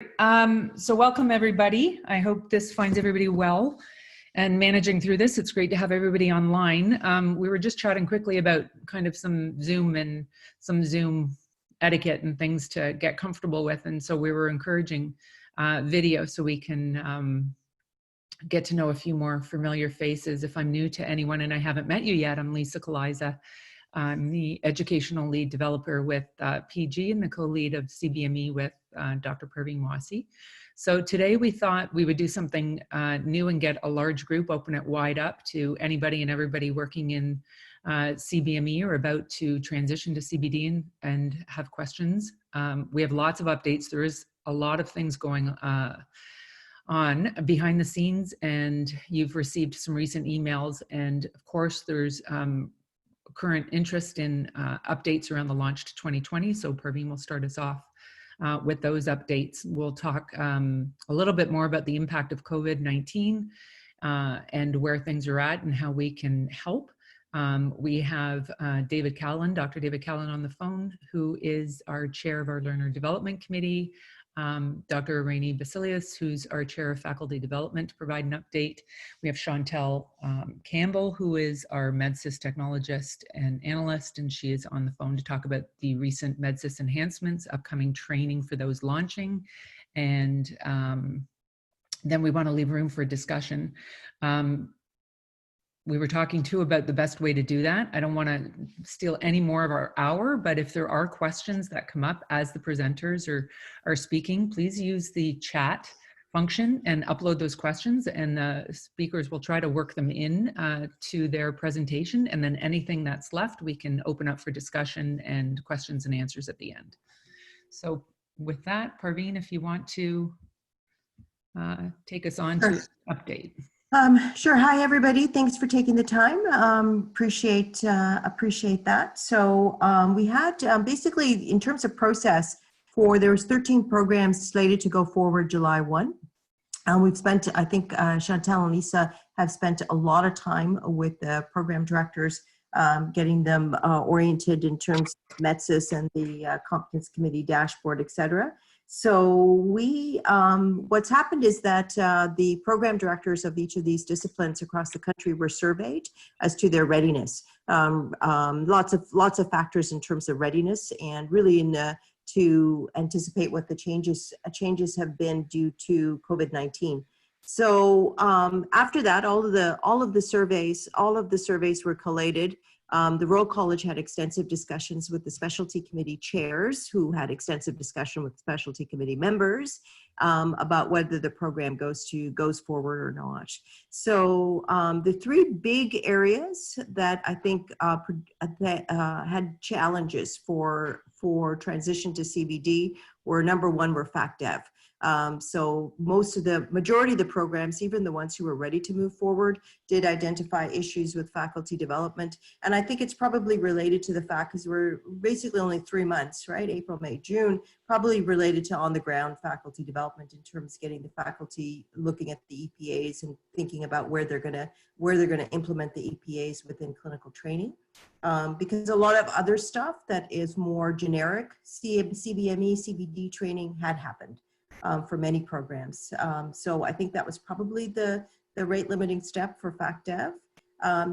So welcome everybody. I hope this finds everybody well and managing through this. It's great to have everybody online. We were just chatting quickly about kind of some Zoom etiquette and things to get comfortable with. And so we were encouraging video so we can get to know a few more familiar faces. If I'm new to anyone and I haven't met you yet, I'm Lisa Kaliza. I'm the educational lead developer with PG and the co-lead of CBME with Dr. Parveen Wassi. So today we thought we would do something new and get a large group, open it wide up to anybody and everybody working in CBME or about to transition to CBD and have questions. We have lots of updates. There is a lot of things going on behind the scenes, and you've received some recent emails, and of course there's current interest in updates around the launch to 2020. So Parveen will start us off with those updates. We'll talk a little bit more about the impact of COVID-19 and where things are at and how we can help. We have David Callan, Dr. David Callan on the phone, who is our chair of our Learner Development Committee. Dr. Rainey Basilius, who's our chair of faculty development, to provide an update. We have Chantel Campbell, who is our MedSIS technologist and analyst, and she is on the phone to talk about the recent MedSIS enhancements, upcoming training for those launching. And then we want to leave room for discussion. We were talking too about the best way to do that. I don't want to steal any more of our hour, but if there are questions that come up as the presenters are speaking, please use the chat function and upload those questions, and the speakers will try to work them in to their presentation. And then anything that's left, we can open up for discussion and questions and answers at the end. So with that, Parveen, if you want to take us on to update. Sure. Hi, everybody. Thanks for taking the time. Appreciate that. So we had basically, in terms of process, there was 13 programs slated to go forward July 1. We've spent, I think Chantel and Lisa have spent a lot of time with the program directors, getting them oriented in terms of MedSIS and the competence committee dashboard, et cetera. So what's happened is that the program directors of each of these disciplines across the country were surveyed as to their readiness. Lots of factors in terms of readiness, and really to anticipate what the changes have been due to COVID-19. So after that, all of the surveys were collated. The Royal College had extensive discussions with the specialty committee chairs, who had extensive discussion with specialty committee members about whether the program goes forward or not. So the three big areas that I think had challenges for transition to CBD were, number one, were FacDev. So majority of the programs, even the ones who were ready to move forward, did identify issues with faculty development. And I think it's probably related to the fact, because we're basically only 3 months, right? April, May, June, probably related to on the ground faculty development in terms of getting the faculty looking at the EPAs and thinking about where they're gonna implement the EPAs within clinical training. Because a lot of other stuff that is more generic, CBME, CBD training had happened. For many programs. So I think that was probably the rate limiting step for FacDev.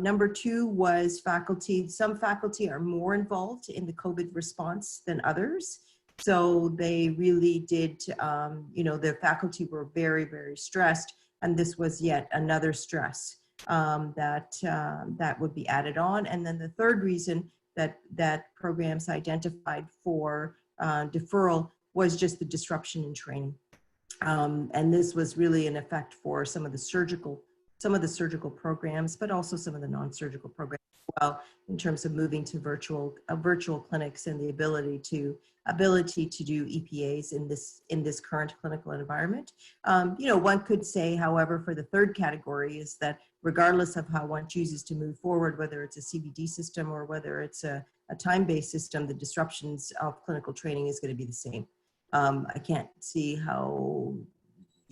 Number two was faculty. Some faculty are more involved in the COVID response than others. So they really did, the faculty were very, very stressed, and this was yet another stress that would be added on. And then the third reason that programs identified for deferral was just the disruption in training. And this was really an effect for some of the surgical programs, but also some of the non-surgical programs as well, in terms of moving to virtual clinics and the ability to do EPAs in this current clinical environment. One could say, however, for the third category is that regardless of how one chooses to move forward, whether it's a CBD system or whether it's a time-based system, the disruptions of clinical training is going to be the same. I can't see how,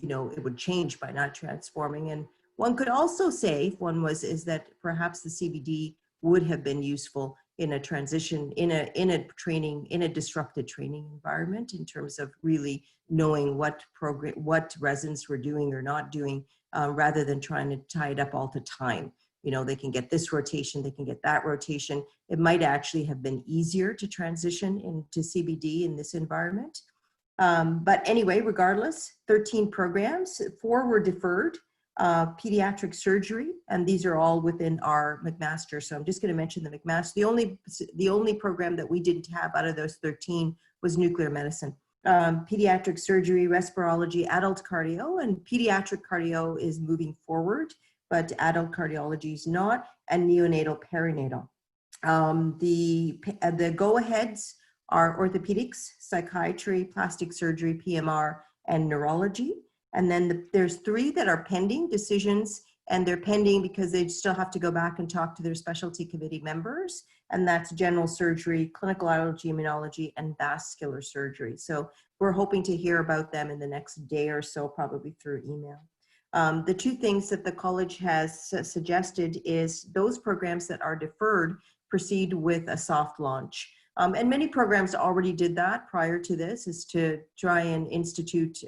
it would change by not transforming. And one could also say, is that perhaps the CBD would have been useful in a transition, in a disrupted training environment, in terms of really knowing what residents were doing or not doing, rather than trying to tie it up all to time. You know, they can get this rotation, they can get that rotation. It might actually have been easier to transition into CBD in this environment. But anyway, regardless, 13 programs, 4 were deferred. Pediatric surgery, and these are all within our McMaster. So I'm just going to mention the McMaster. The only program that we didn't have out of those 13 was nuclear medicine. Pediatric surgery, respirology, adult cardio, and pediatric cardio is moving forward, but adult cardiology is not, and neonatal perinatal. The go-aheads are orthopedics, psychiatry, plastic surgery, PMR, and neurology. And then there's 3 that are pending decisions, and they're pending because they still have to go back and talk to their specialty committee members. And that's general surgery, clinical allergy, immunology, and vascular surgery. So we're hoping to hear about them in the next day or so, probably through email. The 2 things that the college has suggested is those programs that are deferred proceed with a soft launch. And many programs already did that prior to this, is to try and implement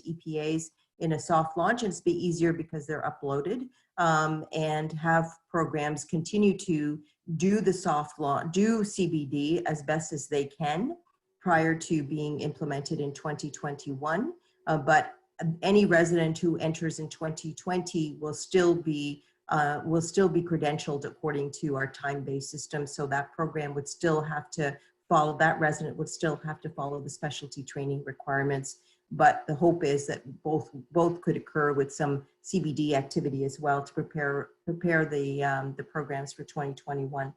EPAs in a soft launch, and it's be easier because they're uploaded, and have programs continue to do the soft launch, do CBD as best as they can prior to being implemented in 2021. But any resident who enters in 2020 will still be credentialed according to our time-based system. So that program would still have to follow, that resident would still have to follow the specialty training requirements. But the hope is that both could occur with some CBD activity as well to prepare the programs for 2021.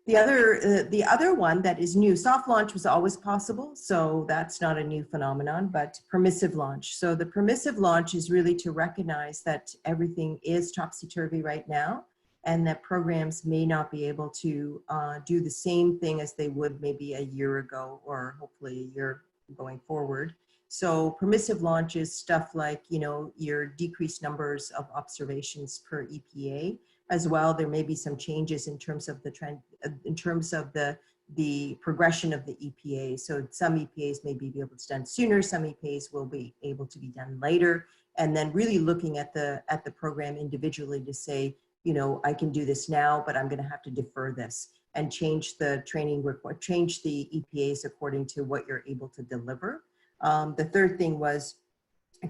The other one that is new, soft launch was always possible, so that's not a new phenomenon, but permissive launch. So the permissive launch is really to recognize that everything is topsy-turvy right now, and that programs may not be able to do the same thing as they would maybe a year ago, or hopefully a year going forward. So permissive launch is stuff like, you know, your decreased numbers of observations per EPA. As well, there may be some changes in terms of the trend, in terms of the progression of the EPA. So some EPAs may be able to be done sooner, some EPAs will be able to be done later, and then really looking at the program individually to say, you know, I can do this now, but I'm going to have to defer this and change the training report, change the EPAs according to what you're able to deliver. The third thing was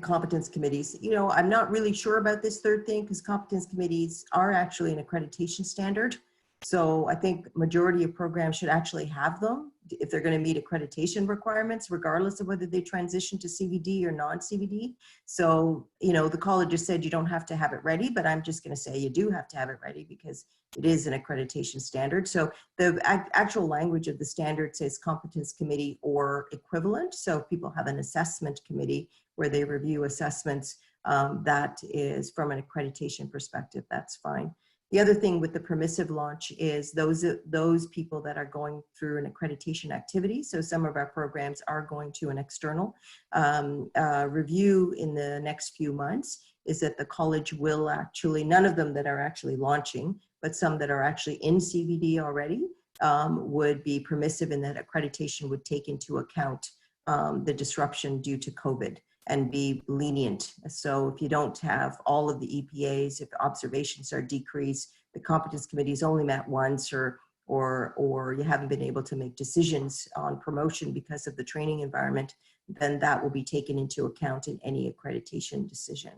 competence committees. You know, I'm not really sure about this third thing because competence committees are actually an accreditation standard. So I think majority of programs should actually have them if they're going to meet accreditation requirements, regardless of whether they transition to CBD or non-CBD. So, you know, the college just said you don't have to have it ready, but I'm just going to say you do have to have it ready because it is an accreditation standard. So the actual language of the standard says competence committee or equivalent. So if people have an assessment committee where they review assessments, that is from an accreditation perspective, that's fine. The other thing with the permissive launch is those people that are going through an accreditation activity. So some of our programs are going to an external review in the next few months, is that the college will actually, none of them that are actually launching, but some that are actually in CBD already would be permissive in that accreditation would take into account the disruption due to COVID and be lenient. So if you don't have all of the EPAs, if observations are decreased, the competence committee is only met once, or you haven't been able to make decisions on promotion because of the training environment, then that will be taken into account in any accreditation decision.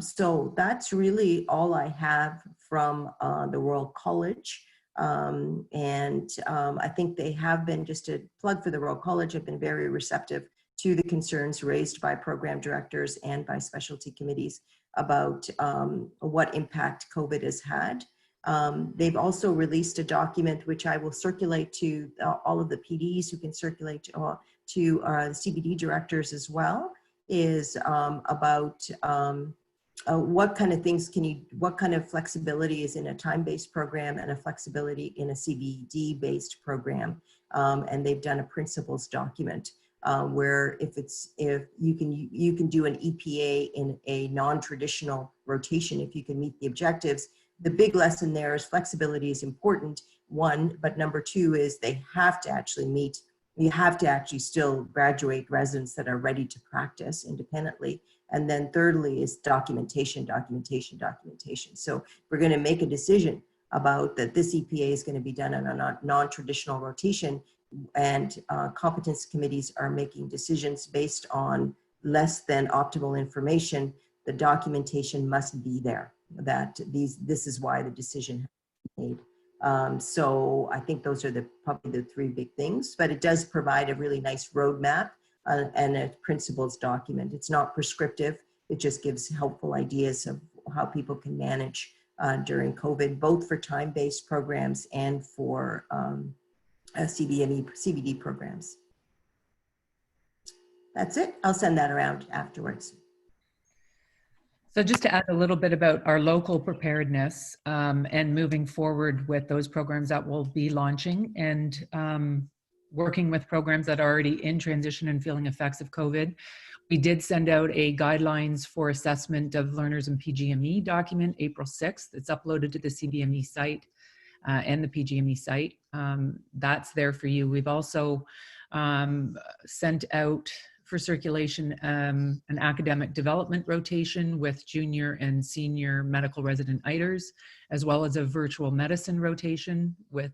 So that's really all I have from the Royal College. I think they have been, just a plug for the Royal College, have been very receptive to the concerns raised by program directors and by specialty committees about what impact COVID has had. They've also released a document which I will circulate to all of the PDs who can circulate to the CBD directors as well, is about what kind of things what kind of flexibility is in a time-based program and a flexibility in a CBD-based program. And they've done a principles document where if you can do an EPA in a non-traditional rotation, if you can meet the objectives, the big lesson there is flexibility is important, one, but number two is they have to actually meet, you have to actually still graduate residents that are ready to practice independently. And then thirdly is documentation, documentation, documentation. So we're going to make a decision about that this EPA is going to be done on a non-traditional rotation, and competence committees are making decisions based on less than optimal information. The documentation must be there, that this is why the decision has been made. So I think those are probably the three big things, but it does provide a really nice roadmap and a principles document. It's not prescriptive. It just gives helpful ideas of how people can manage during COVID, both for time-based programs and for CBME, CBD programs. That's it. I'll send that around afterwards. So just to add a little bit about our local preparedness and moving forward with those programs that we'll be launching, and working with programs that are already in transition and feeling effects of COVID. We did send out a guidelines for assessment of learners in PGME document April 6th. It's uploaded to the CBME site and the PGME site. That's there for you. We've also sent out for circulation an academic development rotation with junior and senior medical resident IDers, as well as a virtual medicine rotation with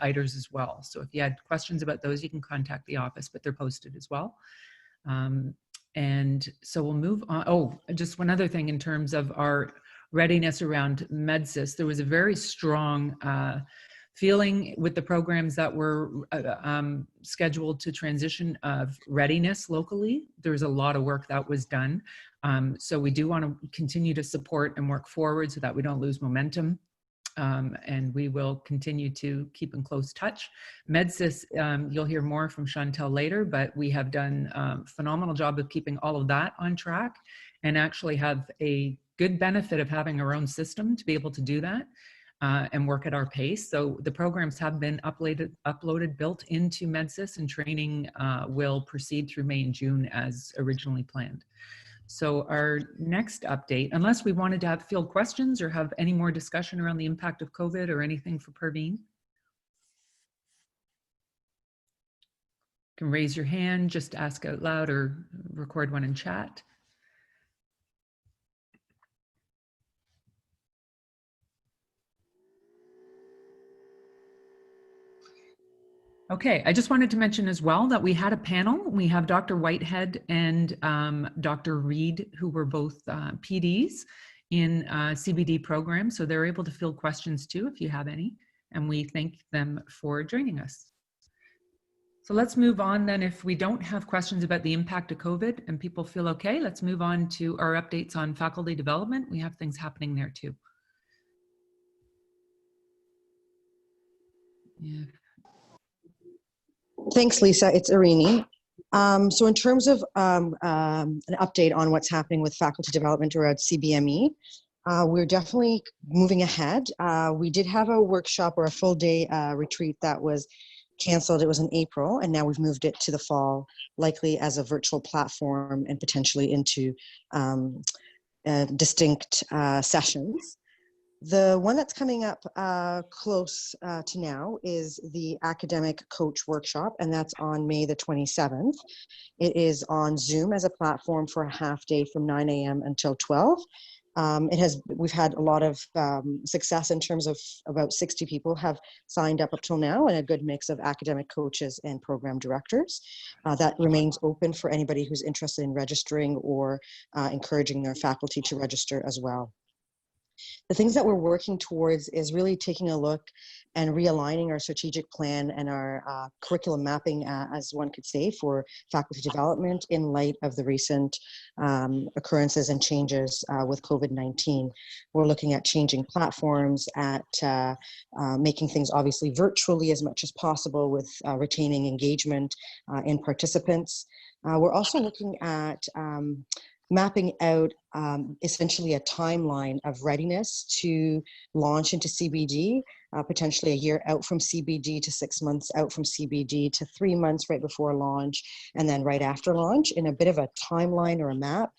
IDers as well. So if you had questions about those, you can contact the office, but they're posted as well. And so we'll move on. Oh, just one other thing in terms of our readiness around MedSIS. There was a very strong feeling with the programs that were scheduled to transition of readiness locally. There's a lot of work that was done. So we do want to continue to support and work forward so that we don't lose momentum. And we will continue to keep in close touch. MedSIS, you'll hear more from Chantel later, but we have done a phenomenal job of keeping all of that on track, and actually have a good benefit of having our own system to be able to do that. And work at our pace. So the programs have been uploaded, built into MedSIS, and training will proceed through May and June as originally planned. So our next update, unless we wanted to have field questions or have any more discussion around the impact of COVID or anything for Perveen. You can raise your hand, just ask out loud, or record one in chat. Okay, I just wanted to mention as well that we had a panel. We have Dr. Whitehead and Dr. Reed, who were both PDs in CBD programs, so they're able to field questions too if you have any, and we thank them for joining us. So let's move on then. If we don't have questions about the impact of COVID and people feel okay, let's move on to our updates on faculty development. We have things happening there too. Yeah. Thanks, Lisa. It's Irini. So in terms of an update on what's happening with faculty development around CBME, we're definitely moving ahead. We did have a workshop or a full day retreat that was canceled. It was in April, and now we've moved it to the fall, likely as a virtual platform and potentially into distinct sessions. The one that's coming up close to now is the Academic Coach Workshop, and that's on May the 27th. It is on Zoom as a platform for a half day from 9 a.m. until 12. We've had a lot of success in terms of about 60 people have signed up till now, and a good mix of academic coaches and program directors. That remains open for anybody who's interested in registering or encouraging their faculty to register as well. The things that we're working towards is really taking a look and realigning our strategic plan and our curriculum mapping, as one could say, for faculty development in light of the recent occurrences and changes with COVID-19. We're looking at changing platforms, at making things obviously virtually as much as possible with retaining engagement in participants. We're also looking at mapping out essentially a timeline of readiness to launch into CBD potentially a year out from CBD to 6 months out from CBD to 3 months right before launch, and then right after launch in a bit of a timeline or a map,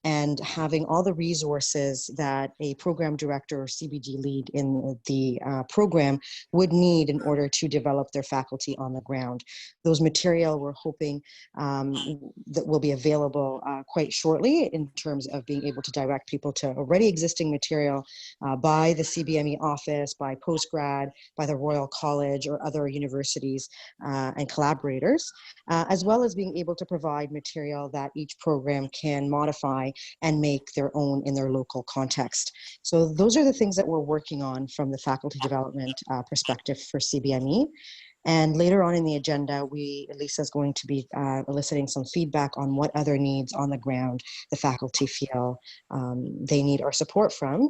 and having all the resources that a program director or CBD lead in the program would need in order to develop their faculty on the ground. Those material we're hoping that will be available quite shortly in terms of being able to direct people to already existing material by the CBME office, by postgrad, by the Royal College or other universities and collaborators, as well as being able to provide material that each program can modify and make their own in their local context. So those are the things that we're working on from the faculty development perspective for CBME. And later on in the agenda, Lisa's going to be eliciting some feedback on what other needs on the ground the faculty feel they need our support from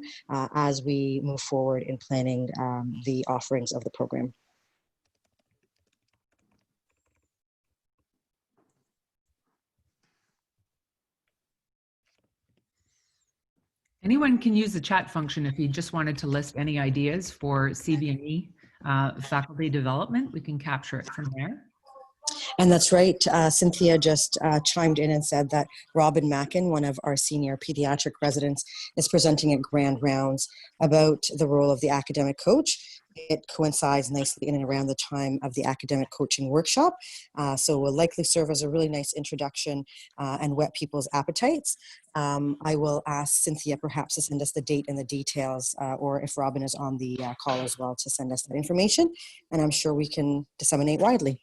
as we move forward in planning the offerings of the program. Anyone can use the chat function if you just wanted to list any ideas for CBME faculty development. We can capture it from there. And that's right. Cynthia just chimed in and said that Robin Mackin, one of our senior pediatric residents, is presenting at Grand Rounds about the role of the academic coach. It coincides nicely in and around the time of the academic coaching workshop. So will likely serve as a really nice introduction and whet people's appetites. I will ask Cynthia perhaps to send us the date and the details, or if Robin is on the call as well, to send us that information. And I'm sure we can disseminate widely.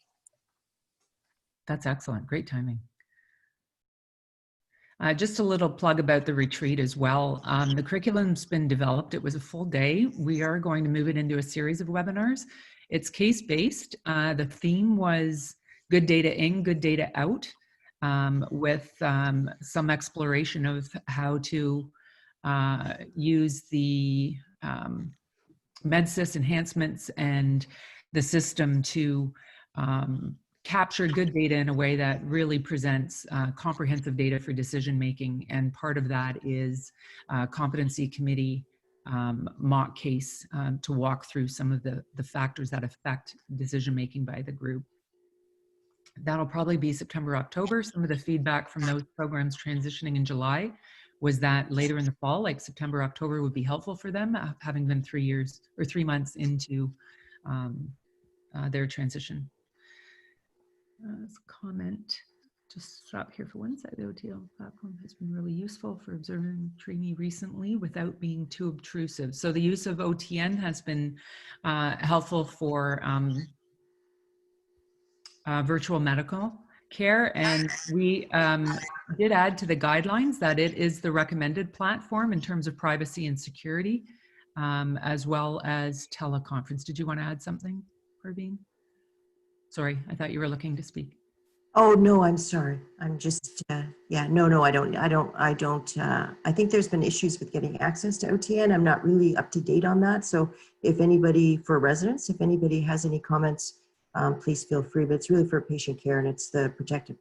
That's excellent. Great timing. Just a little plug about the retreat as well. The curriculum's been developed. It was a full day. We are going to move it into a series of webinars. It's case-based. The theme was good data in, good data out, with some exploration of how to use the MedSIS enhancements and the system to capture good data in a way that really presents comprehensive data for decision making. And part of that is competency committee mock case to walk through some of the factors that affect decision making by the group. That'll probably be September, October. Some of the feedback from those programs transitioning in July was that later in the fall, like September, October, would be helpful for them, having been 3 years or 3 months into their transition. Comment, just stop here for 1 second. The OTL platform has been really useful for observing trainee recently without being too obtrusive. So the use of OTN has been helpful for virtual medical care. And we did add to the guidelines that it is the recommended platform in terms of privacy and security, as well as teleconference. Did you want to add something, Parveen? Sorry, I thought you were looking to speak. Oh, no, I'm sorry. I'm just, yeah, no, I don't. I think there's been issues with getting access to OTN. I'm not really up to date on that. So if anybody, for residents, if anybody has any comments, please feel free, but it's really for patient care and it's the protected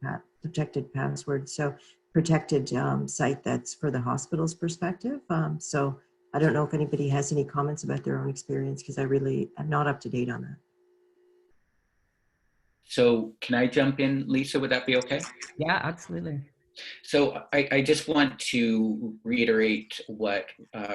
password. So protected site that's for the hospital's perspective. So I don't know if anybody has any comments about their own experience because I'm not up to date on that. So can I jump in, Lisa? Would that be okay? Yeah, absolutely. So I just want to reiterate what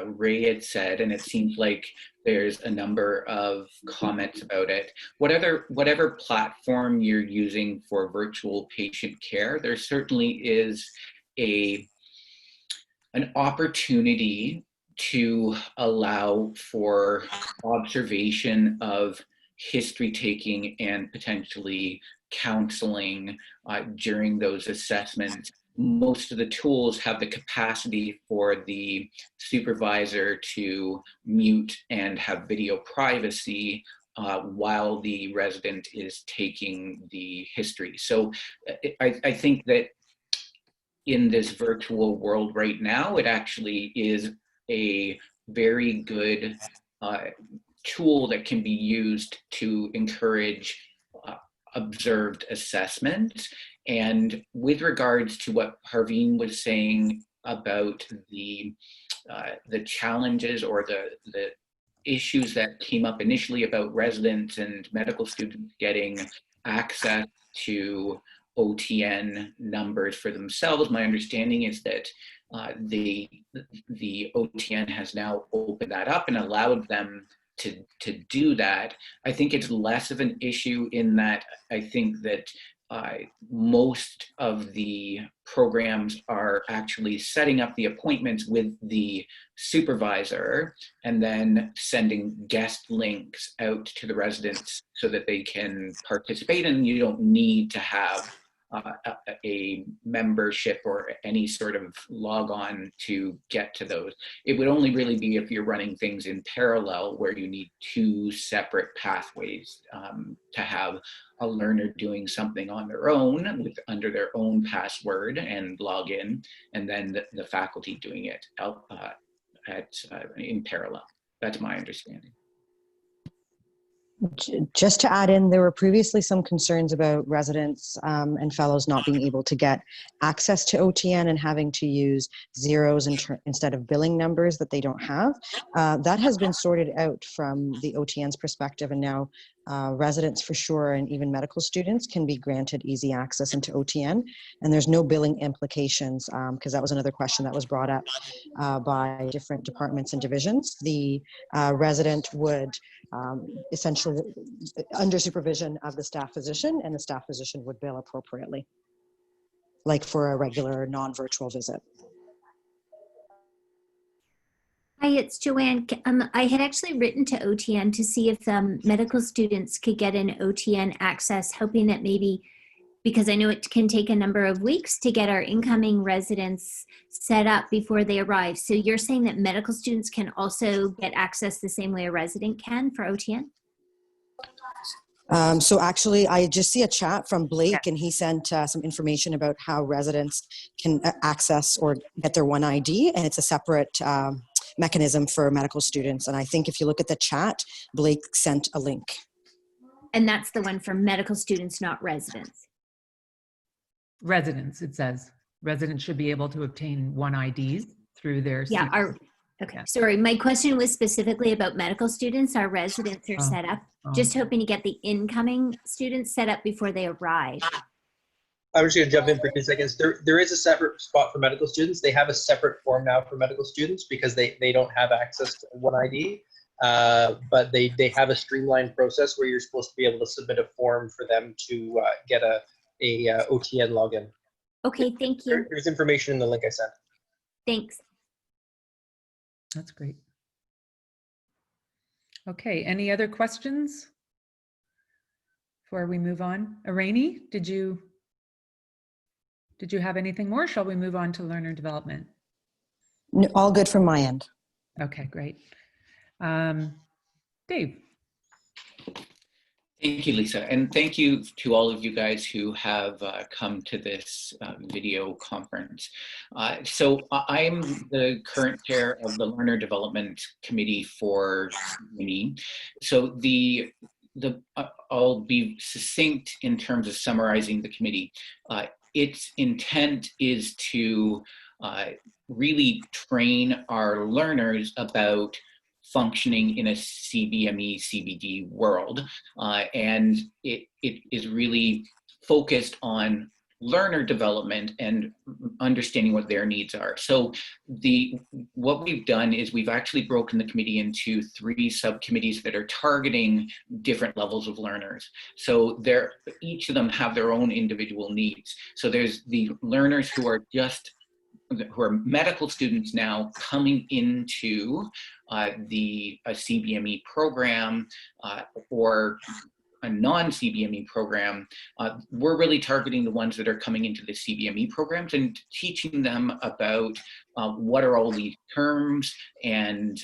Ray had said, and it seems like there's a number of comments about it. Whatever platform you're using for virtual patient care, there certainly is an opportunity to allow for observation of history taking and potentially counseling during those assessments. Most of the tools have the capacity for the supervisor to mute and have video privacy while the resident is taking the history. So I think that in this virtual world right now, it actually is a very good tool that can be used to encourage observed assessment. And with regards to what Parveen was saying about the challenges or the issues that came up initially about residents and medical students getting access to OTN numbers for themselves. My understanding is that the OTN has now opened that up and allowed them to do that. I think it's less of an issue in that I think that most of the programs are actually setting up the appointments with the supervisor and then sending guest links out to the residents so that they can participate, and you don't need to have a membership or any sort of log on to get to those. It would only really be if you're running things in parallel where you need two separate pathways to have a learner doing something on their own under their own password and login, and then the faculty doing it in parallel. That's my understanding. Just to add in, there were previously some concerns about residents and fellows not being able to get access to OTN and having to use zeros instead of billing numbers that they don't have. That has been sorted out from the OTN's perspective, and now residents for sure, and even medical students, can be granted easy access into OTN, and there's no billing implications, because that was another question that was brought up by different departments and divisions. The resident would essentially under supervision of the staff physician, and the staff physician would bill appropriately, like for a regular non-virtual visit. Hi, it's Joanne. I had actually written to OTN to see if medical students could get an OTN access, hoping that maybe, because I know it can take a number of weeks to get our incoming residents set up before they arrive. So you're saying that medical students can also get access the same way a resident can for OTN? So actually, I just see a chat from Blake, and he sent some information about how residents can access or get their One ID, and it's a separate mechanism for medical students. And I think if you look at the chat, Blake sent a link. And that's the one for medical students, not residents? Residents, it says. Residents should be able to obtain One IDs through their Okay, sorry. My question was specifically about medical students. Our residents are set up. Just hoping to get the incoming students set up before they arrive. I'm just going to jump in for 2 seconds. There is a separate spot for medical students. They have a separate form now for medical students because they don't have access to One ID. But they have a streamlined process where you're supposed to be able to submit a form for them to get a OTN login. Okay, thank you. There's information in the link I sent. Thanks. That's great. Okay, any other questions before we move on? Irene, did you have anything more? Shall we move on to learner development? No, all good from my end. Okay, great. Dave. Thank you, Lisa, and thank you to all of you guys who have come to this video conference. So I'm the current chair of the Learner Development Committee for CBME. So I'll be succinct in terms of summarizing the committee. Its intent is to really train our learners about functioning in a CBME CBD world, and it is really focused on learner development and understanding what their needs are. So what we've done is we've actually broken the committee into 3 subcommittees that are targeting different levels of learners. So each of them have their own individual needs. So there's the learners who are medical students now coming into a CBME program or a non-CBME program. We're really targeting the ones that are coming into the CBME programs and teaching them about what are all these terms and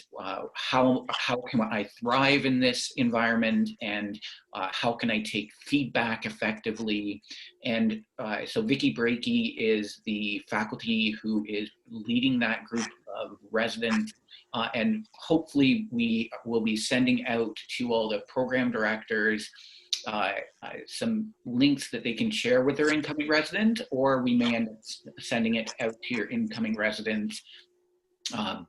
how can I thrive in this environment, and how can I take feedback effectively. And so Vicki Brakey is the faculty who is leading that group of residents, and hopefully we will be sending out to all the program directors some links that they can share with their incoming resident, or we may end up sending it out to your incoming residents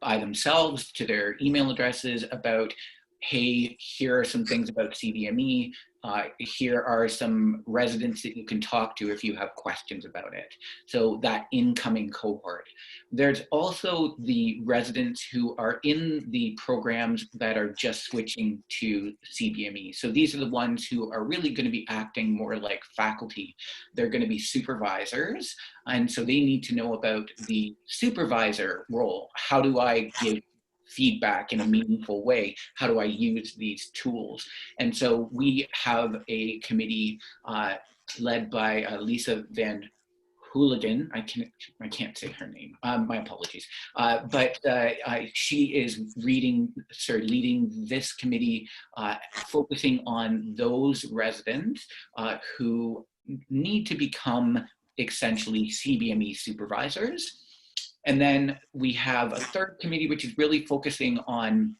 by themselves to their email addresses about hey, here are some things about CBME. Here are some residents that you can talk to if you have questions about it. So that incoming cohort. There's also the residents who are in the programs that are just switching to CBME. So these are the ones who are really going to be acting more like faculty. They're going to be supervisors. And so they need to know about the supervisor role. How do I give feedback in a meaningful way? How do I use these tools? And so we have a committee led by Lisa Van Hooligan. I can't say her name. My apologies. But she is leading this committee, focusing on those residents who need to become essentially CBME supervisors. And then we have a third committee, which is really focusing on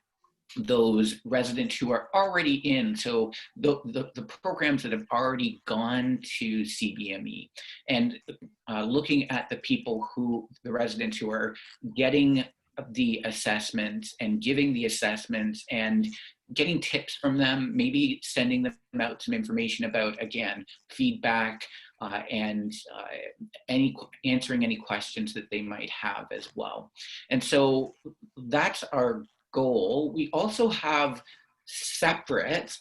those residents who are already in, so the programs that have already gone to CBME, and looking at the residents who are getting the assessments and giving the assessments and getting tips from them, maybe sending them out some information about, again, feedback, and answering any questions that they might have as well. And so that's our goal. We also have separate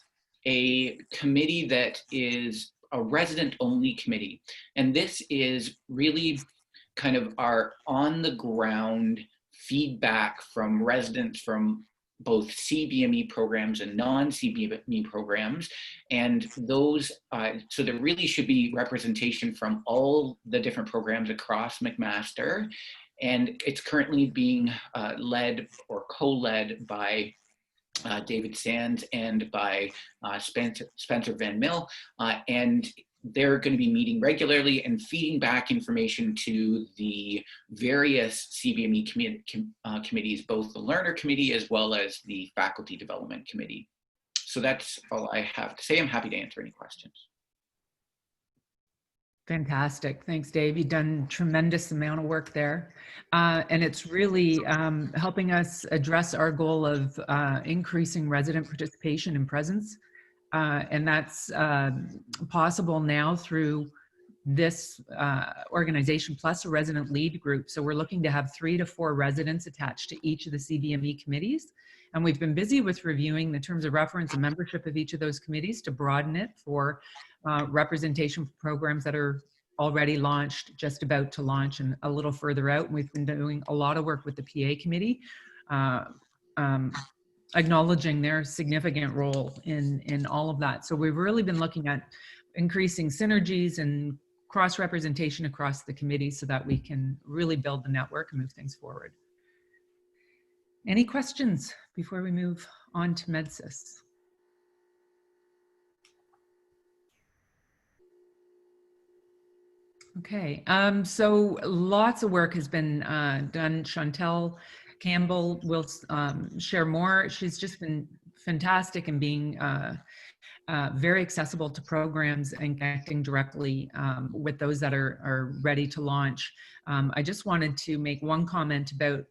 a committee that is a resident only committee. And this is really kind of our on the ground feedback from residents from both CBME programs and non-CBME programs. And those, so there really should be representation from all the different programs across McMaster. And it's currently being led or co-led by David Sands and by Spencer Van Mill. And they're going to be meeting regularly and feeding back information to the various CBME committees, both the learner committee as well as the faculty development committee. So that's all I have to say. I'm happy to answer any questions. Fantastic. Thanks, Dave. You've done a tremendous amount of work there. And it's really helping us address our goal of increasing resident participation and presence. And that's possible now through this organization plus a resident lead group. So we're looking to have 3 to 4 residents attached to each of the CBME committees. And we've been busy with reviewing the terms of reference and membership of each of those committees to broaden it for representation for programs that are already launched, just about to launch, and a little further out. And we've been doing a lot of work with the PA committee, acknowledging their significant role in all of that. So we've really been looking at increasing synergies and cross-representation across the committee so that we can really build the network and move things forward. Any questions before we move on to MedSIS? Okay, so lots of work has been done. Chantel Campbell will share more. She's just been fantastic in being very accessible to programs and connecting directly with those that are ready to launch. I just wanted to make one comment about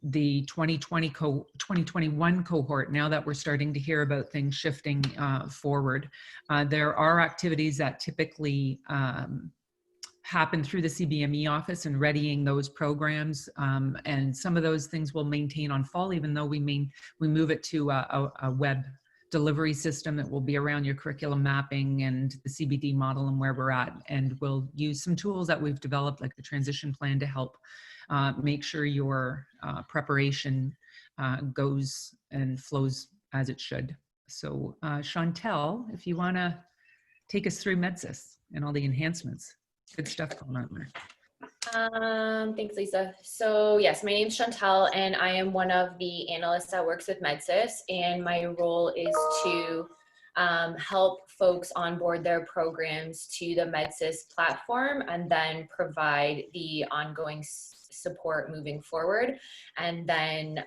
the 2021 cohort. Now that we're starting to hear about things shifting forward, there are activities that typically happen through the CBME office and readying those programs, and some of those things will maintain on fall, even though we move it to a web delivery system. It will be around your curriculum mapping and the CBD model and where we're at, and we'll use some tools that we've developed like the transition plan to help make sure your preparation goes and flows as it should. So Chantel, if you want to take us through MedSIS and all the enhancements. Good stuff going on there. Thanks, Lisa. So yes, my name's Chantel, and I am one of the analysts that works with MedSIS, and my role is to help folks onboard their programs to the MedSIS platform and then provide the ongoing support moving forward, and then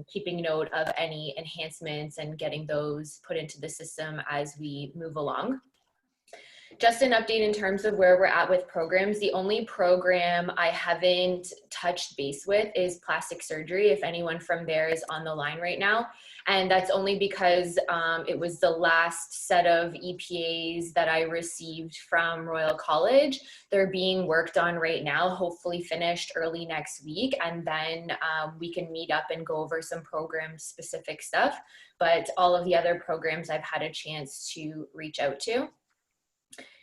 keeping note of any enhancements and getting those put into the system as we move along. Just an update in terms of where we're at with programs. The only program I haven't touched base with is plastic surgery, if anyone from there is on the line right now. And that's only because it was the last set of EPAs that I received from Royal College. They're being worked on right now, hopefully finished early next week. And then we can meet up and go over some program specific stuff. But all of the other programs I've had a chance to reach out to.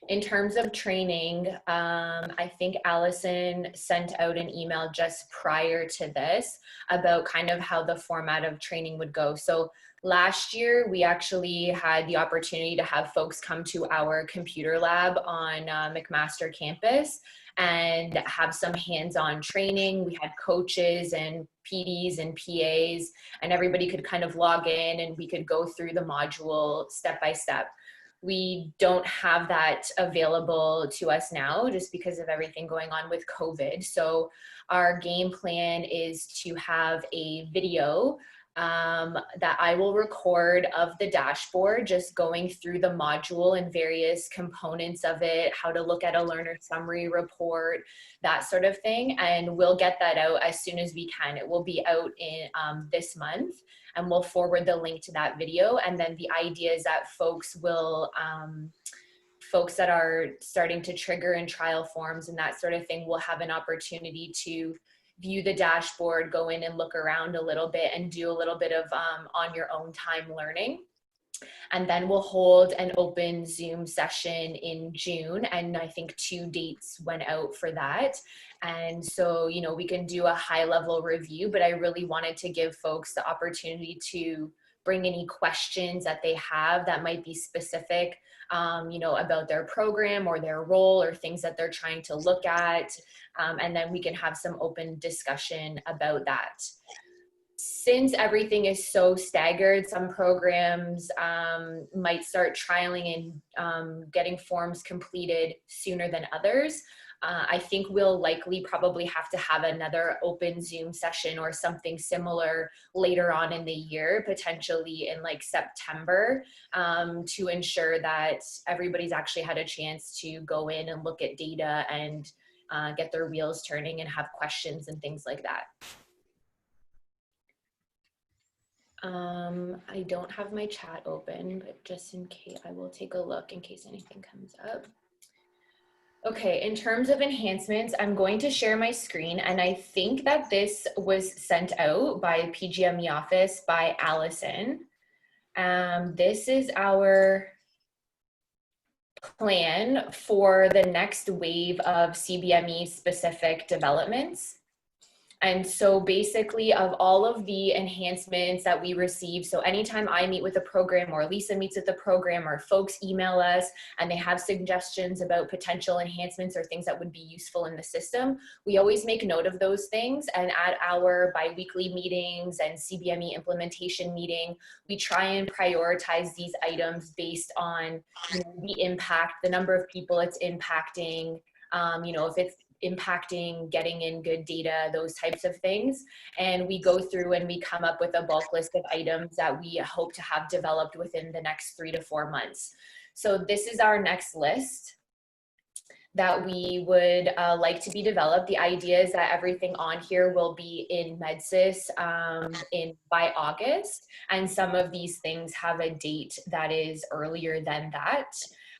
In terms of training, I think Allison sent out an email just prior to this about kind of how the format of training would go. So last year, we actually had the opportunity to have folks come to our computer lab on McMaster campus and have some hands-on training. We had coaches and PDs and PAs, and everybody could kind of log in and we could go through the module step by step. We don't have that available to us now just because of everything going on with COVID. So our game plan is to have a video that I will record of the dashboard, just going through the module and various components of it, how to look at a learner summary report, that sort of thing. And we'll get that out as soon as we can. It will be out in this month, and we'll forward the link to that video. And then the idea is that folks will, folks that are starting to trigger in trial forms and that sort of thing will have an opportunity to view the dashboard, go in and look around a little bit and do a little bit of on your own time learning. And then we'll hold an open Zoom session in June. And I think 2 dates went out for that. And so, you know, we can do a high level review, but I really wanted to give folks the opportunity to bring any questions that they have that might be specific, you know, about their program or their role or things that they're trying to look at. And then we can have some open discussion about that. Since everything is so staggered, some programs might start trialing and getting forms completed sooner than others. I think we'll likely probably have to have another open Zoom session or something similar later on in the year, potentially in like September, to ensure that everybody's actually had a chance to go in and look at data and get their wheels turning and have questions and things like that. I don't have my chat open, but just in case, I will take a look in case anything comes up. Okay, in terms of enhancements, I'm going to share my screen, and I think that this was sent out by PGME office by Allison. This is our plan for the next wave of CBME specific developments. And so basically of all of the enhancements that we receive, so anytime I meet with a program or Lisa meets with the program or folks email us and they have suggestions about potential enhancements or things that would be useful in the system, we always make note of those things. And at our bi-weekly meetings and CBME implementation meeting, we try and prioritize these items based on, you know, the impact, the number of people it's impacting, you know, if it's impacting getting in good data, those types of things. And we go through and we come up with a bulk list of items that we hope to have developed within the next 3 to 4 months. So this is our next list that we would like to be developed. The idea is that everything on here will be in MedSIS by August. And some of these things have a date that is earlier than that.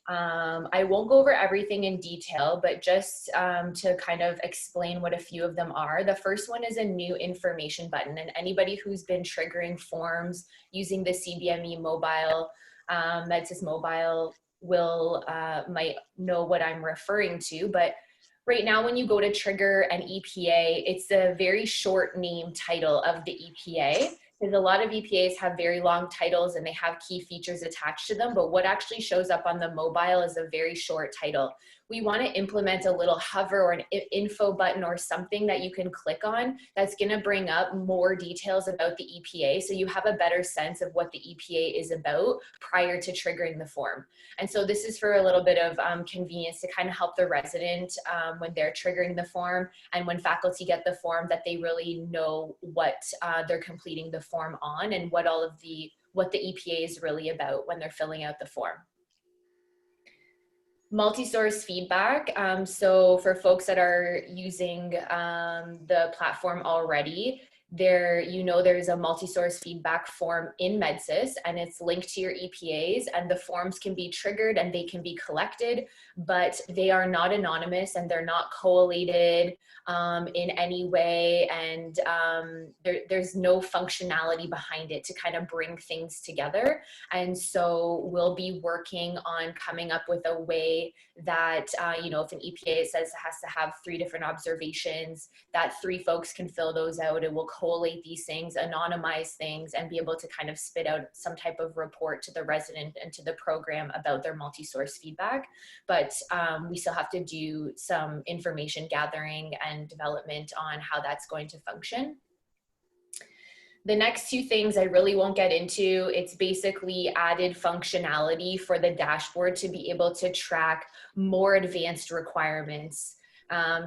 I won't go over everything in detail, but just to kind of explain what a few of them are. The first one is a new information button, and anybody who's been triggering forms using the CBME mobile, MedSIS mobile will might know what I'm referring to. But right now, when you go to trigger an EPA, it's a very short name title of the EPA. Because a lot of EPAs have very long titles and they have key features attached to them, but what actually shows up on the mobile is a very short title. We want to implement a little hover or an info button or something that you can click on that's going to bring up more details about the EPA, so you have a better sense of what the EPA is about prior to triggering the form. And so this is for a little bit of convenience to kind of help the resident when they're triggering the form, and when faculty get the form, that they really know what they're completing the form on and what the EPA is really about when they're filling out the form. Multi-source feedback. So for folks that are using the platform already, there's a multi-source feedback form in MedSIS, and it's linked to your EPAs, and the forms can be triggered and they can be collected, but they are not anonymous and they're not collated in any way, and there's no functionality behind it to kind of bring things together. And so we'll be working on coming up with a way that, if an EPA says it has to have 3 different observations, that 3 folks can fill those out. It will collate these things, anonymize things, and be able to kind of spit out some type of report to the resident and to the program about their multi-source feedback. But we still have to do some information gathering and development on how that's going to function. The next 2 things I really won't get into. It's basically added functionality for the dashboard to be able to track more advanced requirements.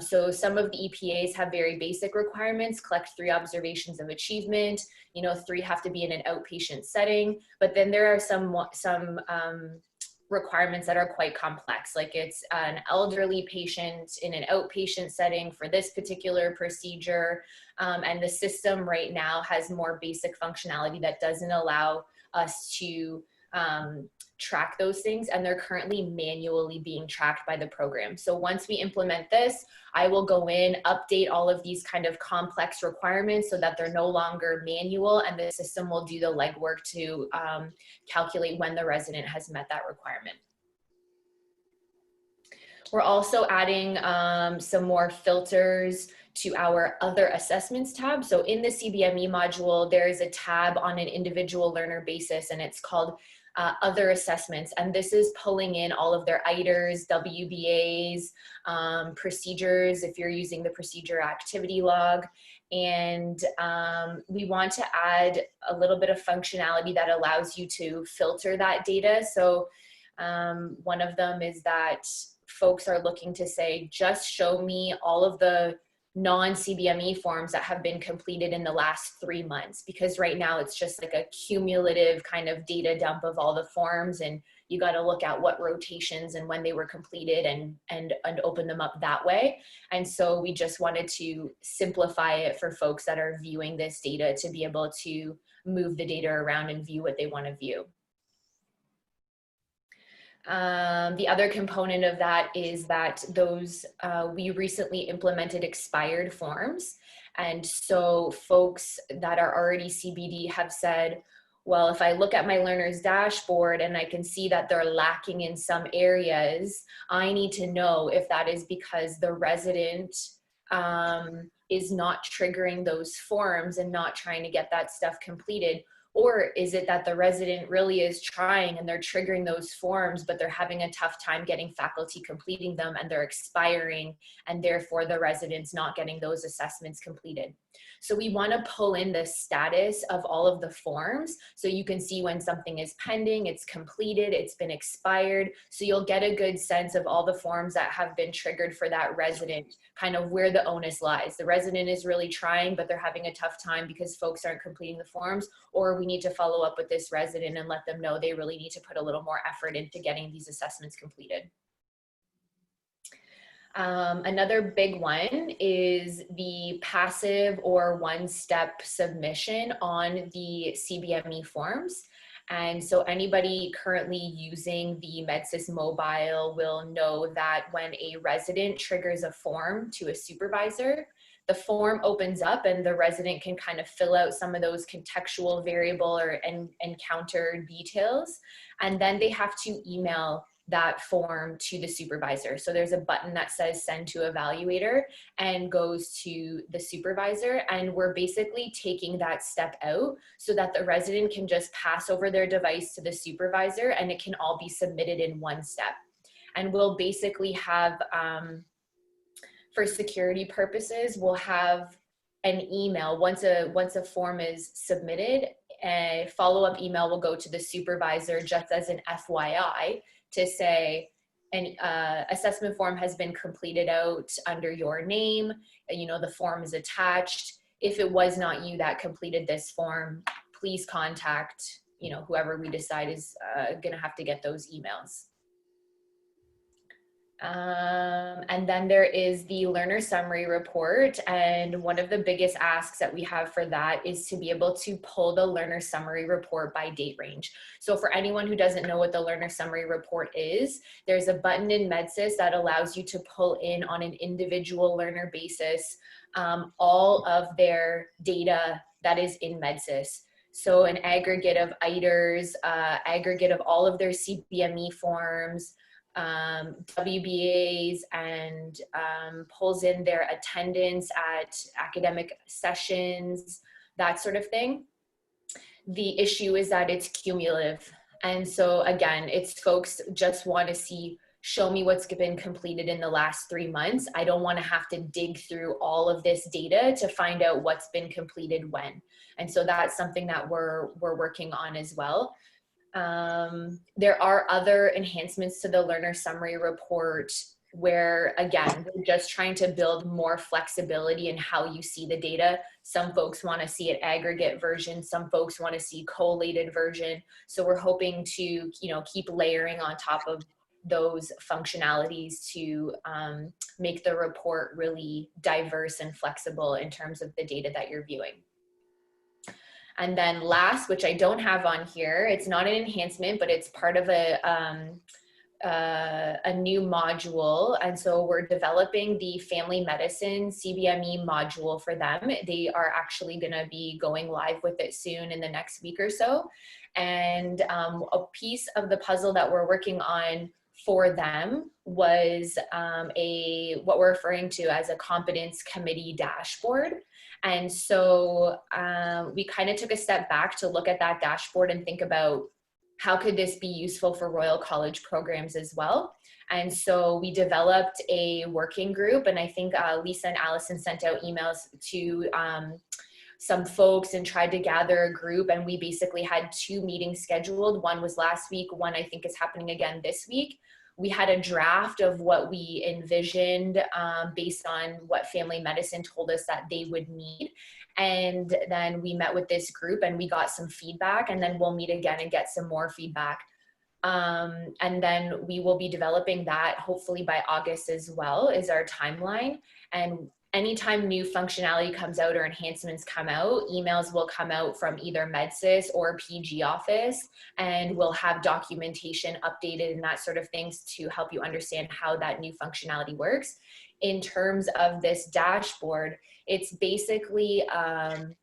So some of the EPAs have very basic requirements: collect 3 observations of achievement, 3 have to be in an outpatient setting. But then there are some requirements that are quite complex, like it's an elderly patient in an outpatient setting for this particular procedure, and the system right now has more basic functionality that doesn't allow us to track those things, and they're currently manually being tracked by the program. So once we implement this, I will go in, update all of these kind of complex requirements so that they're no longer manual, and the system will do the legwork to calculate when the resident has met that requirement. We're also adding some more filters to our other assessments tab. So in the CBME module, there is a tab on an individual learner basis, and it's called other assessments. And this is pulling in all of their ITERs, WBAs, procedures, if you're using the procedure activity log. And we want to add a little bit of functionality that allows you to filter that data. So one of them is that folks are looking to say, just show me all of the non-CBME forms that have been completed in the last 3 months, because right now it's just like a cumulative kind of data dump of all the forms, and you got to look at what rotations and when they were completed and open them up that way. And so we just wanted to simplify it for folks that are viewing this data to be able to move the data around and view what they want to view. The other component of that is that we recently implemented expired forms. And so folks that are already CBD have said, well, if I look at my learner's dashboard and I can see that they're lacking in some areas, I need to know if that is because the resident is not triggering those forms and not trying to get that stuff completed. Or is it that the resident really is trying and they're triggering those forms, but they're having a tough time getting faculty completing them and they're expiring, and therefore the resident's not getting those assessments completed. So we want to pull in the status of all of the forms so you can see when something is pending, it's completed, it's been expired. So you'll get a good sense of all the forms that have been triggered for that resident, kind of where the onus lies. The resident is really trying, but they're having a tough time because folks aren't completing the forms, or we need to follow up with this resident and let them know they really need to put a little more effort into getting these assessments completed. Another big one is the passive or one-step submission on the CBME forms. And so anybody currently using the MedSIS mobile will know that when a resident triggers a form to a supervisor, the form opens up and the resident can kind of fill out some of those contextual variable or encounter details. And then they have to email that form to the supervisor. So there's a button that says send to evaluator and goes to the supervisor. And we're basically taking that step out so that the resident can just pass over their device to the supervisor and it can all be submitted in one step. And we'll basically have, for security purposes, we'll have an email once a form is submitted. A follow-up email will go to the supervisor just as an FYI to say an assessment form has been completed out under your name. You know, the form is attached. If it was not you that completed this form, please contact, you know, whoever we decide is going to have to get those emails. And then there is the learner summary report. And one of the biggest asks that we have for that is to be able to pull the learner summary report by date range. So for anyone who doesn't know what the learner summary report is, there's a button in MedSIS that allows you to pull in on an individual learner basis all of their data that is in MedSIS. So an aggregate of ITERs, aggregate of all of their CBME forms, WBAs, and pulls in their attendance at academic sessions, that sort of thing. The issue is that it's cumulative. And so again, it's folks just want to see, show me what's been completed in the last 3 months. I don't want to have to dig through all of this data to find out what's been completed when. And so that's something that we're working on as well. There are other enhancements to the learner summary report where, again, we're just trying to build more flexibility in how you see the data. Some folks want to see an aggregate version. Some folks want to see collated version. So we're hoping to, you know, keep layering on top of those functionalities to make the report really diverse and flexible in terms of the data that you're viewing. And then last, which I don't have on here, it's not an enhancement, but it's part of a new module. And so we're developing the family medicine CBME module for them. They are actually going to be going live with it soon in the next week or so. And a piece of the puzzle that we're working on for them was what we're referring to as a competence committee dashboard. And so we kind of took a step back to look at that dashboard and think about how could this be useful for Royal College programs as well. And so we developed a working group, and I think Lisa and Allison sent out emails to some folks and tried to gather a group, and we basically had 2 meetings scheduled. One was last week, one I think is happening again this week. We had a draft of what we envisioned based on what family medicine told us that they would need. And then we met with this group and we got some feedback, and then we'll meet again and get some more feedback. And then we will be developing that hopefully by August as well, is our timeline. And anytime new functionality comes out or enhancements come out, emails will come out from either MedSIS or PG office, and we'll have documentation updated and that sort of things to help you understand how that new functionality works. In terms of this dashboard, it's basically a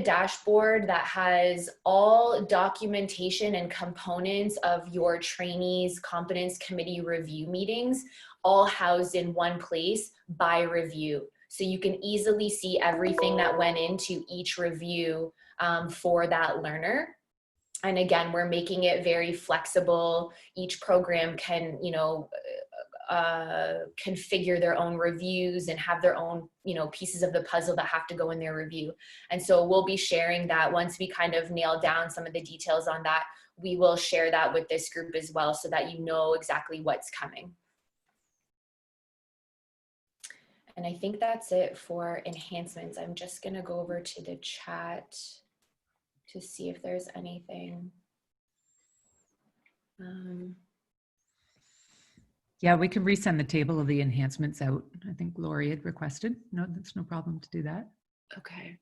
dashboard that has all documentation and components of your trainees' competence committee review meetings, all housed in one place by review. So you can easily see everything that went into each review for that learner. And again, we're making it very flexible. Each program can, you know, configure their own reviews and have their own, you know, pieces of the puzzle that have to go in their review. And so we'll be sharing that once we kind of nail down some of the details on that. We will share that with this group as well, so that you know exactly what's coming. And I think that's it for enhancements. I'm just going to go over to the chat to see if there's anything. Yeah, we can resend the table of the enhancements out. I think Lori had requested. No, that's no problem to do that. Okay.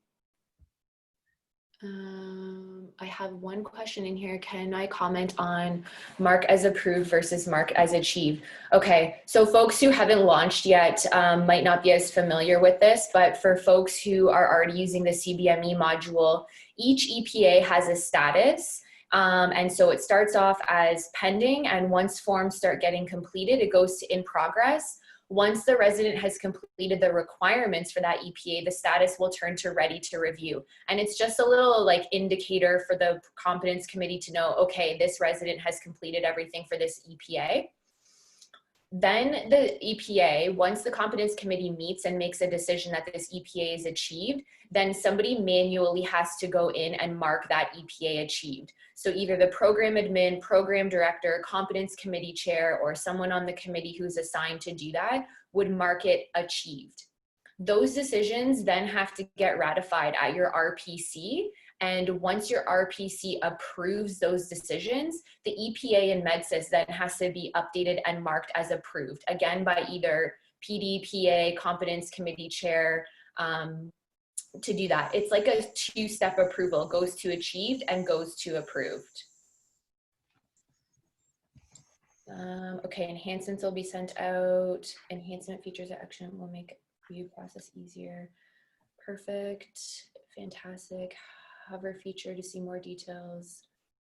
I have one question in here. Can I comment on mark as approved versus mark as achieved? Okay, so folks who haven't launched yet might not be as familiar with this, but for folks who are already using the CBME module, each EPA has a status. And so it starts off as pending, and once forms start getting completed, it goes to in progress. Once the resident has completed the requirements for that EPA, the status will turn to ready to review. And it's just a little like indicator for the competence committee to know, okay, this resident has completed everything for this EPA. Then the EPA, once the competence committee meets and makes a decision that this EPA is achieved, then somebody manually has to go in and mark that EPA achieved. So either the program admin, program director, competence committee chair, or someone on the committee who's assigned to do that would mark it achieved. Those decisions then have to get ratified at your RPC, And once your RPC approves those decisions, the EPA and MedSIS then has to be updated and marked as approved, again, by either PD, PA, Competence Committee Chair, to do that. It's like a two-step approval, goes to achieved and goes to approved. Okay, enhancements will be sent out. Enhancement features or action will make review process easier. Perfect, fantastic. Hover feature to see more details.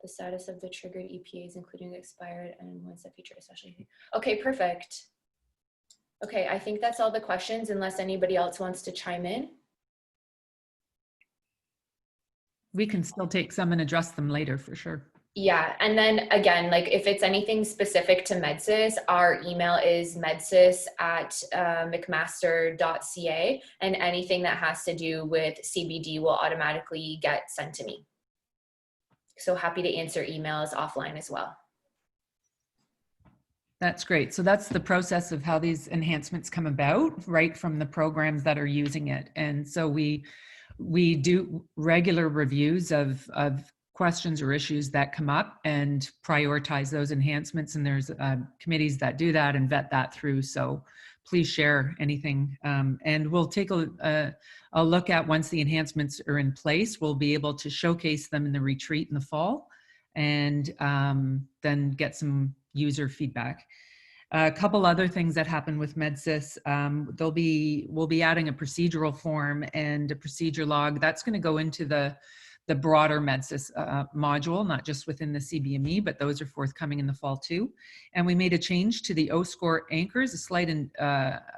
The status of the triggered EPAs, including expired and once the feature especially. Okay, perfect. Okay, I think that's all the questions unless anybody else wants to chime in. We can still take some and address them later for sure. Yeah, and then again, like if it's anything specific to MedSIS, our email is medsis@mcmaster.ca, and anything that has to do with CBD will automatically get sent to me. So happy to answer emails offline as well. That's great. So that's the process of how these enhancements come about, right from the programs that are using it. And so we do regular reviews of questions or issues that come up and prioritize those enhancements. And there's committees that do that and vet that through. So please share anything. And we'll take a look at once the enhancements are in place, we'll be able to showcase them in the retreat in the fall and then get some user feedback. A couple other things that happen with MedSIS, we'll be adding a procedural form and a procedure log. That's going to go into the broader MedSIS module, not just within the CBME, but those are forthcoming in the fall too. And we made a change to the O-score anchors, a slight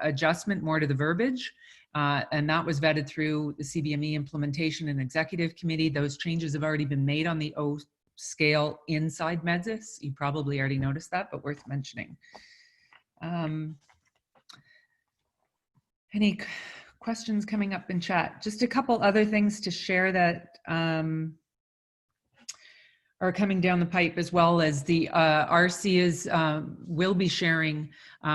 adjustment more to the verbiage. And that was vetted through the CBME implementation and executive committee. Those changes have already been made on the O scale inside MedSIS. You probably already noticed that, but worth mentioning. Any questions coming up in chat? Just a couple other things to share that are coming down the pipe, as well as the RC will be sharing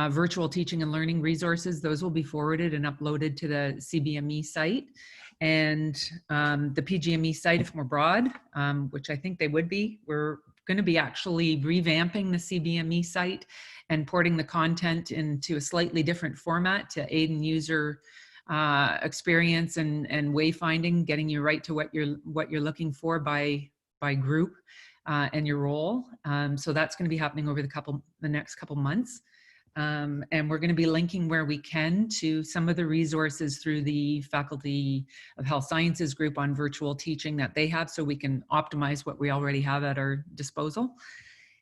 virtual teaching and learning resources. Those will be forwarded and uploaded to the CBME site. And the PGME site, if more broad, which I think they would be, we're going to be actually revamping the CBME site and porting the content into a slightly different format to aid in user experience and wayfinding, getting you right to what you're looking for by group and your role. So that's going to be happening over the next couple months. And we're going to be linking where we can to some of the resources through the Faculty of Health Sciences group on virtual teaching that they have, so we can optimize what we already have at our disposal.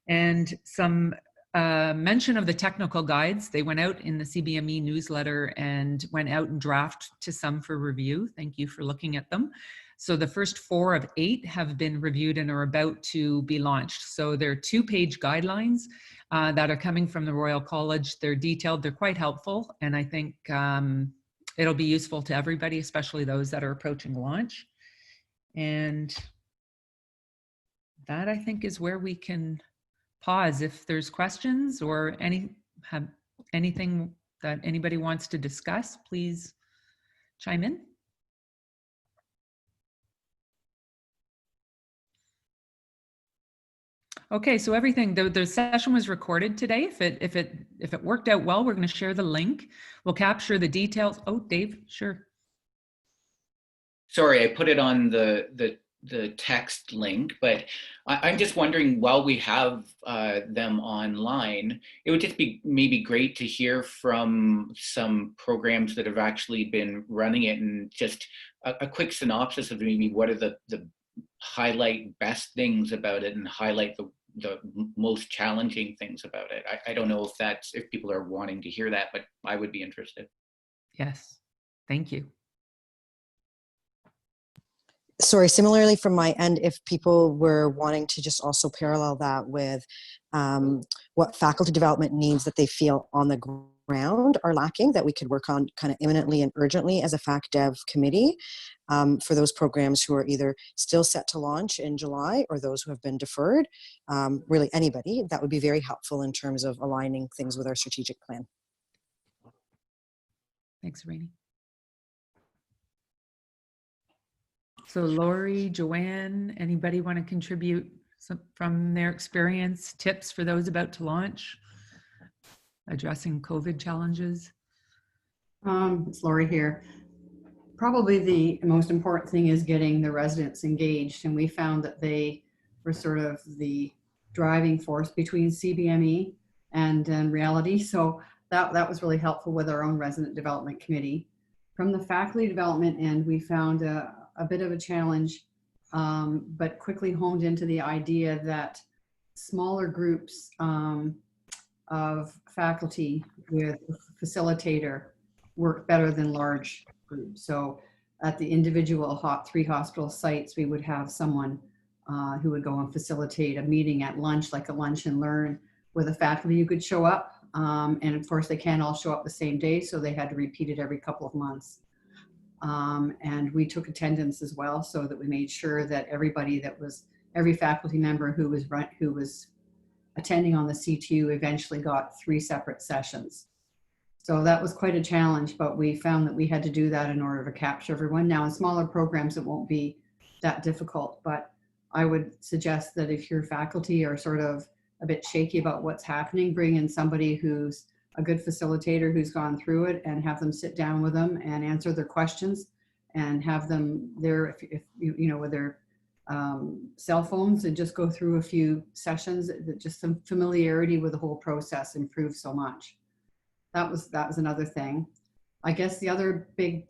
And some mention of the technical guides. They went out in the CBME newsletter and went out in draft to some for review. Thank you for looking at them. So the first 4 of 8 have been reviewed and are about to be launched. So they're 2-page guidelines that are coming from the Royal College. They're detailed, they're quite helpful, and I think it'll be useful to everybody, especially those that are approaching launch. And that, I think, is where we can pause. If there's questions or anything that anybody wants to discuss, please chime in. Okay, so everything, the session was recorded today. If it worked out well, we're going to share the link. We'll capture the details. Oh, Dave, sure. Sorry, I put it on the text link, but I'm just wondering, while we have them online, it would just be maybe great to hear from some programs that have actually been running it, and just a quick synopsis of maybe what are the highlight best things about it and highlight the most challenging things about it. I don't know if people are wanting to hear that, but I would be interested. Yes, thank you. Sorry, similarly from my end, if people were wanting to just also parallel that with what faculty development needs that they feel on the ground are lacking, that we could work on kind of imminently and urgently as a Fac Dev committee for those programs who are either still set to launch in July or those who have been deferred, really anybody, that would be very helpful in terms of aligning things with our strategic plan. Thanks, Rainey. So Lori, Joanne, anybody want to contribute some, from their experience, tips for those about to launch, addressing COVID challenges? It's Lori here. Probably the most important thing is getting the residents engaged, and we found that they were sort of the driving force between CBME and reality. So that was really helpful with our own resident development committee. From the faculty development end, we found a bit of a challenge, but quickly honed into the idea that smaller groups of faculty with a facilitator work better than large groups. So at the individual 3 hospital sites, we would have someone who would go and facilitate a meeting at lunch, like a lunch and learn, where the faculty could show up. And of course, they can't all show up the same day, so they had to repeat it every couple of months. And we took attendance as well, so that we made sure that every faculty member who was attending on the CTU eventually got 3 separate sessions. So that was quite a challenge, but we found that we had to do that in order to capture everyone. Now in smaller programs, it won't be that difficult, but I would suggest that if your faculty are sort of a bit shaky about what's happening, bring in somebody who's a good facilitator who's gone through it, and have them sit down with them and answer their questions, and have them there if you know, with their cell phones, and just go through a few sessions. Just some familiarity with the whole process improves so much. That was another thing. I guess the other big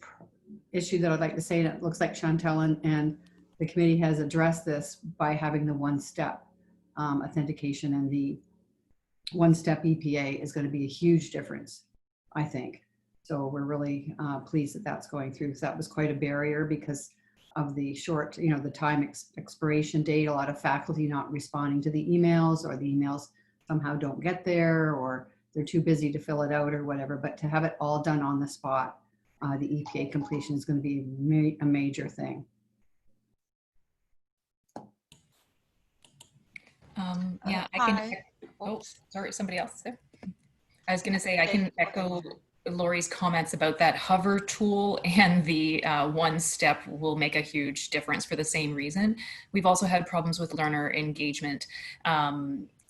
issue that I'd like to say, and it looks like Chantal and the committee has addressed this by having the one-step authentication, and the one-step EPA is going to be a huge difference, I think. So we're really pleased that that's going through. So that was quite a barrier because of the short, you know, the time expiration date. A lot of faculty not responding to the emails, or the emails somehow don't get there, or they're too busy to fill it out or whatever. But to have it all done on the spot, the EPA completion is going to be a major thing. Yeah, I can. Oh, sorry, somebody else there. I was going to say I can echo Lori's comments about that hover tool, and the one step will make a huge difference for the same reason. We've also had problems with learner engagement.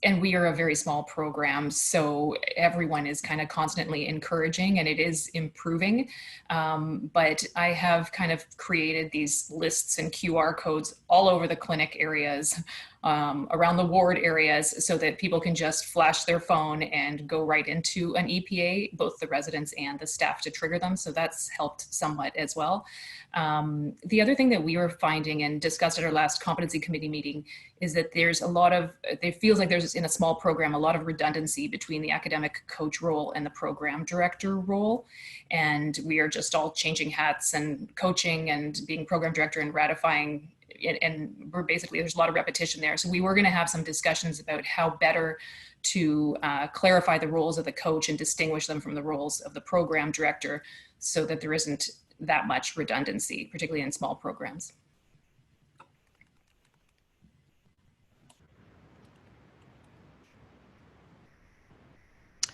And we are a very small program, so everyone is kind of constantly encouraging, and it is improving. But I have kind of created these lists and QR codes all over the clinic areas, around the ward areas, so that people can just flash their phone and go right into an EPA, both the residents and the staff, to trigger them. So that's helped somewhat as well. The other thing that we were finding and discussed at our last competency committee meeting is that there's a lot of, it feels like there's in a small program, a lot of redundancy between the academic coach role and the program director role. And we are just all changing hats and coaching and being program director and ratifying, and we're basically, there's a lot of repetition there. So we were going to have some discussions about how better to clarify the roles of the coach and distinguish them from the roles of the program director, so that there isn't that much redundancy, particularly in small programs.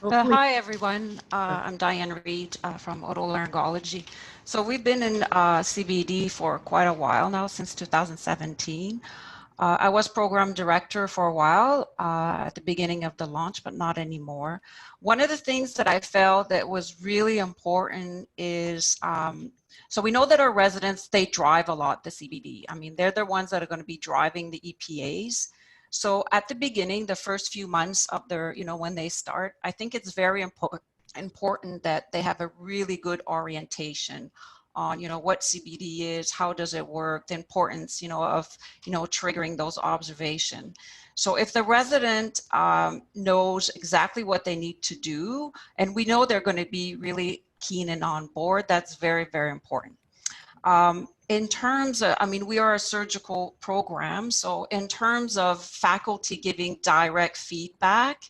Hi, everyone. I'm Diane Reed from otolaryngology. So we've been in CBD for quite a while now, since 2017. I was program director for a while at the beginning of the launch, but not anymore. One of the things that I felt that was really important is, so we know that our residents, they drive a lot, the CBD. I mean, they're the ones that are going to be driving the EPAs. So at the beginning, the first few months of their, you know, when they start, I think it's very important that they have a really good orientation on, you know, what CBD is, how does it work, the importance, you know, of, you know, triggering those observations. So if the resident knows exactly what they need to do, and we know they're going to be really keen and on board, that's very, very important. In terms of, I mean, we are a surgical program, so in terms of faculty giving direct feedback,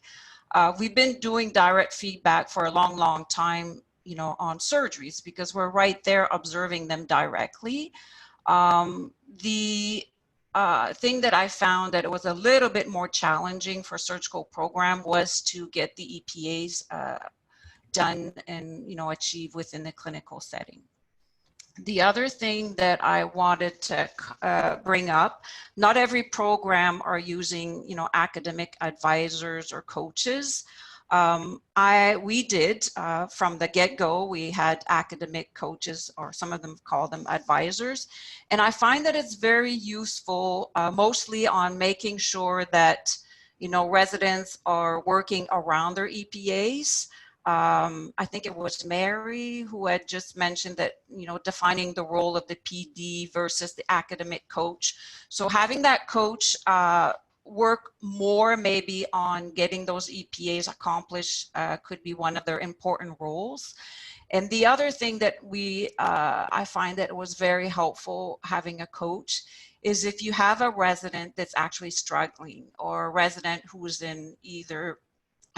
we've been doing direct feedback for a long, long time, you know, on surgeries, because we're right there observing them directly. The thing that I found that it was a little bit more challenging for surgical program was to get the EPAs done and, you know, achieve within the clinical setting. The other thing that I wanted to bring up, not every program are using, academic advisors or coaches. We did from the get-go, we had academic coaches, or some of them call them advisors. And I find that it's very useful, mostly on making sure that, residents are working around their EPAs. I think it was Mary who had just mentioned that, defining the role of the PD versus the academic coach. So having that coach work more maybe on getting those EPAs accomplished could be one of their important roles. And the other thing that I find that was very helpful having a coach is if you have a resident that's actually struggling, or a resident who's in either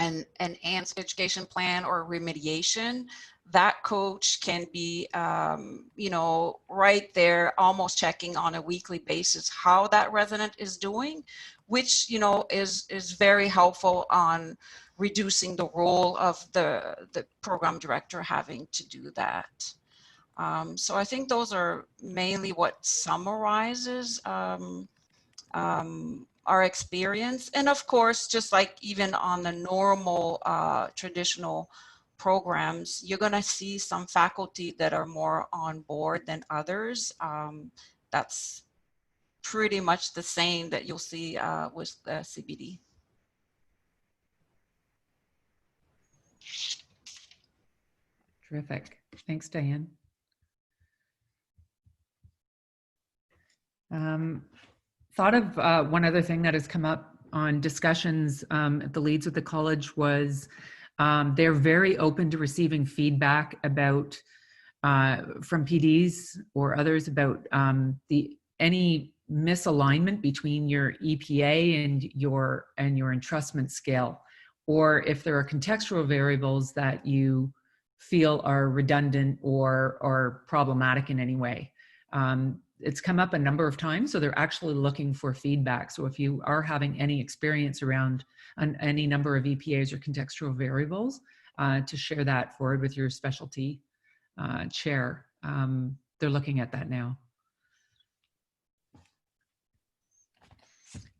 an enhanced education plan or remediation, that coach can be, right there, almost checking on a weekly basis how that resident is doing, which, is very helpful on reducing the role of the program director having to do that. So I think those are mainly what summarizes our experience. And of course, just like even on the normal traditional programs, you're going to see some faculty that are more on board than others. That's pretty much the same that you'll see with the CBD. Terrific. Thanks, Diane. Thought of one other thing that has come up on discussions at the Leads with the College was they're very open to receiving feedback about from PDs or others about any misalignment between your EPA and your entrustment scale, or if there are contextual variables that you feel are redundant or problematic in any way. It's come up a number of times, so they're actually looking for feedback. So if you are having any experience around any number of EPAs or contextual variables, to share that forward with your specialty chair. They're looking at that now.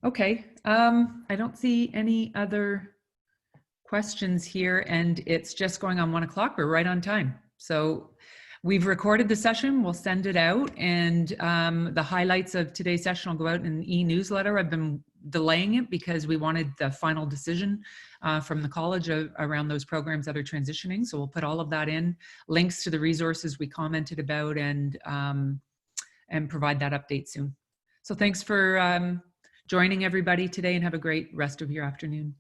Okay, I don't see any other questions here, and it's just going on 1 o'clock. We're right on time. So we've recorded the session, we'll send it out, and the highlights of today's session will go out in an e-newsletter. I've been delaying it because we wanted the final decision from the college around those programs that are transitioning. So we'll put all of that in, links to the resources we commented about, and provide that update soon. So thanks for joining everybody today, and have a great rest of your afternoon.